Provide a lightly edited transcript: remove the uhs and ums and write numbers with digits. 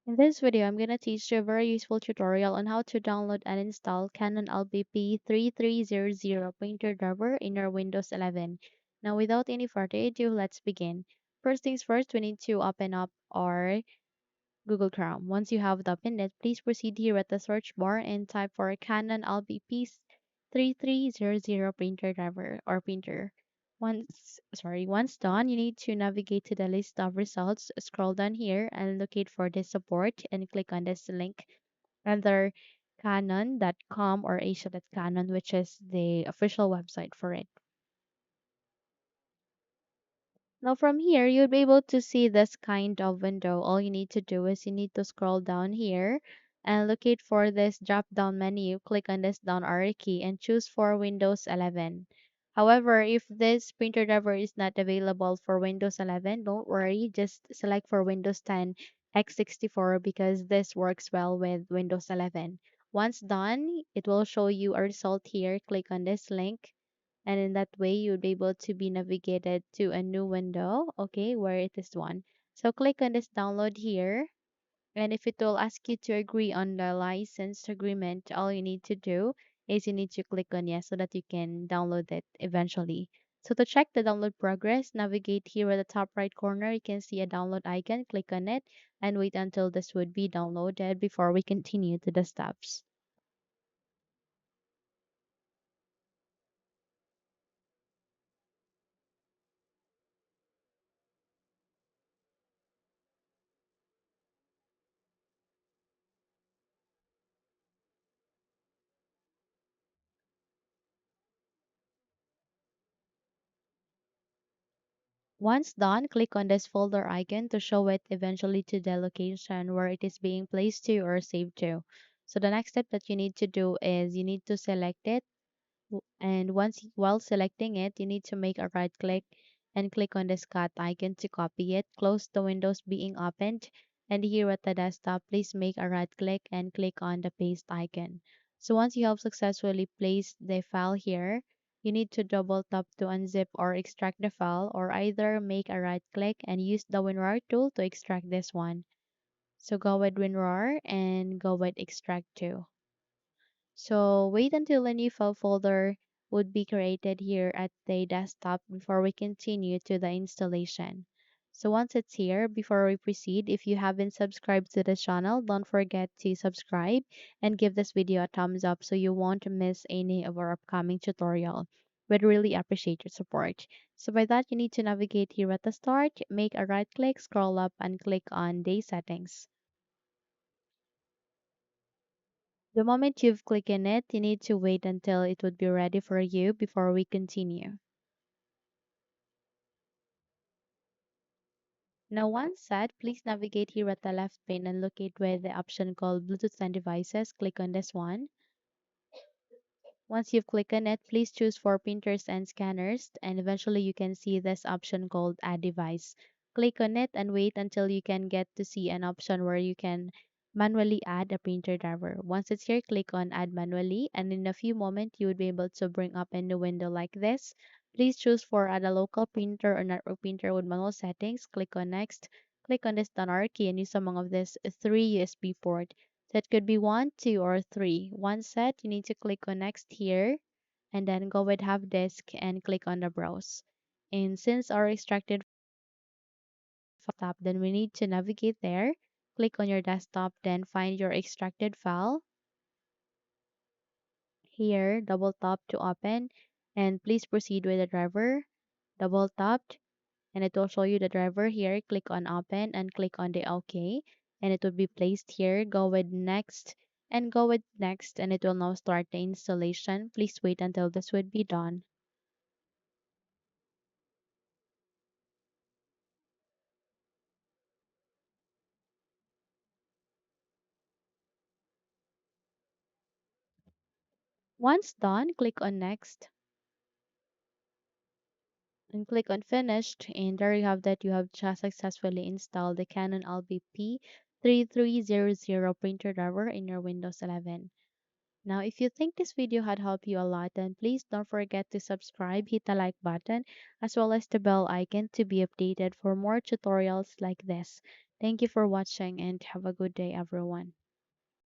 In this video, I'm going to teach you a very useful tutorial on how to download and install Canon LBP 3300 printer driver in your Windows 11. Now, without any further ado, let's begin. First things first, we need to open up our Google Chrome. Once you have opened it, please proceed here at the search bar and type for Canon LBP 3300 printer driver or printer. Once done, you need to navigate to the list of results, scroll down here and locate for the support and click on this link, either canon.com or asia.canon, which is the official website for it. Now from here, you'll be able to see this kind of window. All you need to do is you need to scroll down here and locate for this drop down menu. Click on this down arrow key and choose for Windows 11. However, if this printer driver is not available for Windows 11, don't worry, just select for Windows 10 x64 because this works well with Windows 11. Once done, it will show you a result here. Click on this link and in that way you'll be able to be navigated to a new window, okay, where it is one. So click on this download here, and if it will ask you to agree on the license agreement, all you need to do is you need to click on yes so that you can download it eventually. So to check the download progress, navigate here at the top right corner. You can see a download icon, click on it and wait until this would be downloaded before we continue to the steps. Once done, click on this folder icon to show it eventually to the location where it is being placed to or saved to. So the next step that you need to do is you need to select it, and while selecting it, you need to make a right click and click on this cut icon to copy it. Close the windows being opened, and here at the desktop, please make a right click and click on the paste icon. So once you have successfully placed the file here, you need to double tap to unzip or extract the file, or either make a right click and use the WinRAR tool to extract this one. So go with WinRAR and go with extract to. So wait until a new file folder would be created here at the desktop before we continue to the installation. So once it's here, before we proceed, if you haven't subscribed to the channel, don't forget to subscribe and give this video a thumbs up so you won't miss any of our upcoming tutorial. We'd really appreciate your support. So by that, you need to navigate here at the start, make a right click, scroll up and click on day settings. The moment you've clicked on it, you need to wait until it would be ready for you before we continue. Now once set, please navigate here at the left pane and locate where the option called Bluetooth and devices. Click on this one. Once you've clicked on it, please choose for printers and scanners, and eventually you can see this option called Add Device. Click on it and wait until you can get to see an option where you can manually add a printer driver. Once it's here, click on Add Manually, and in a few moments you would be able to bring up a new window like this. Please choose for Add a local printer or network printer with manual settings. Click on Next. Click on this down arrow key and use among of this three USB port. So it could be one, two, or three. Once set, you need to click on next here and then go with have disk and click on the browse. And since our extracted file, then we need to navigate there. Click on your desktop, then find your extracted file. Here, double tap to open and please proceed with the driver. Double tapped and it will show you the driver here. Click on open and click on the OK and it will be placed here. Go with next and go with next and it will now start the installation. Please wait until this would be done. Once done, click on next and click on finished, and there you have that. You have just successfully installed the Canon LBP 3300 printer driver in your Windows 11. Now, if you think this video had helped you a lot, then please don't forget to subscribe, hit the like button, as well as the bell icon to be updated for more tutorials like this. Thank you for watching and have a good day, everyone.